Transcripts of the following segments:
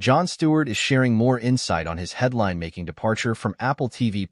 Jon Stewart is sharing more insight on his headline-making departure from Apple TV+,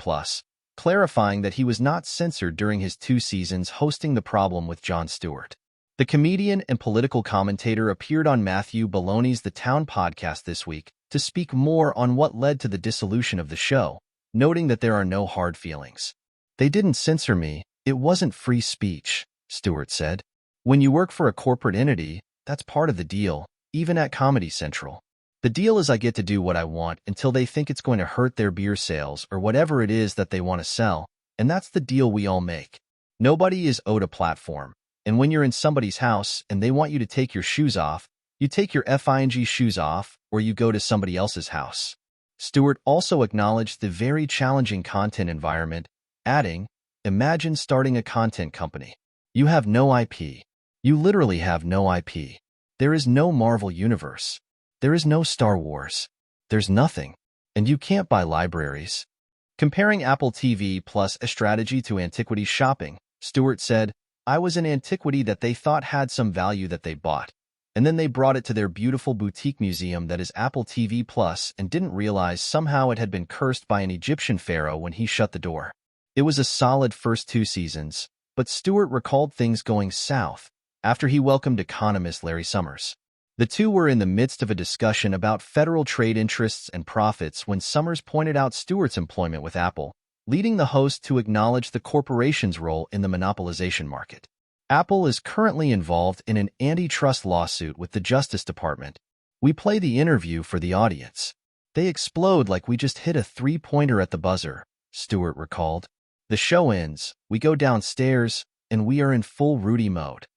clarifying that he was not censored during his 2 seasons hosting The Problem with Jon Stewart. The comedian and political commentator appeared on Matthew Baloney's The Town podcast this week to speak more on what led to the dissolution of the show, noting that there are no hard feelings. "They didn't censor me. It wasn't free speech," Stewart said. "When you work for a corporate entity, that's part of the deal, even at Comedy Central. The deal is I get to do what I want until they think it's going to hurt their beer sales or whatever it is that they want to sell, and that's the deal we all make. Nobody is owed a platform, and when you're in somebody's house and they want you to take your shoes off, you take your FING shoes off or you go to somebody else's house." Stewart also acknowledged the very challenging content environment, adding, "Imagine starting a content company. You have no IP. You literally have no IP. There is no Marvel Universe. There is no Star Wars. There's nothing. And you can't buy libraries." Comparing Apple TV Plus a strategy to antiquity shopping, Stewart said, "I was an antiquity that they thought had some value that they bought, and then they brought it to their beautiful boutique museum that is Apple TV Plus and didn't realize somehow it had been cursed by an Egyptian pharaoh when he shut the door." It was a solid first 2 seasons, but Stewart recalled things going south after he welcomed economist Larry Summers. The two were in the midst of a discussion about federal trade interests and profits when Summers pointed out Stewart's employment with Apple, leading the host to acknowledge the corporation's role in the monopolization market. Apple is currently involved in an antitrust lawsuit with the Justice Department. "We play the interview for the audience. They explode like we just hit a 3-pointer at the buzzer," Stewart recalled. "The show ends, we go downstairs, and we are in full Rudy mode.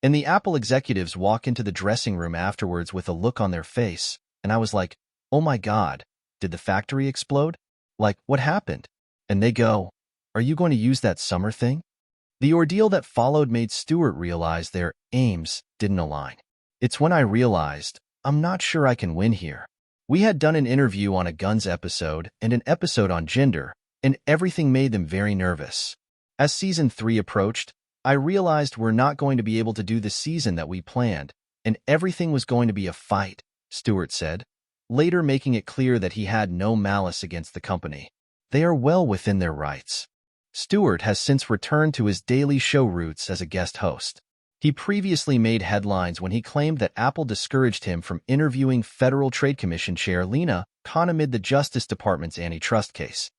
And the Apple executives walk into the dressing room afterwards with a look on their face, and I was like, oh my God, did the factory explode? Like, what happened?" And they go, "Are you going to use that summer thing?" The ordeal that followed made Stewart realize their aims didn't align. "It's when I realized, I'm not sure I can win here. We had done an interview on a guns episode and an episode on gender, and everything made them very nervous. As season 3 approached, I realized we're not going to be able to do the season that we planned, and everything was going to be a fight," Stewart said, later making it clear that he had no malice against the company. They are well within their rights. Stewart has since returned to his daily show roots as a guest host. He previously made headlines when he claimed that Apple discouraged him from interviewing Federal Trade Commission Chair Lina Khan amid the Justice Department's antitrust case.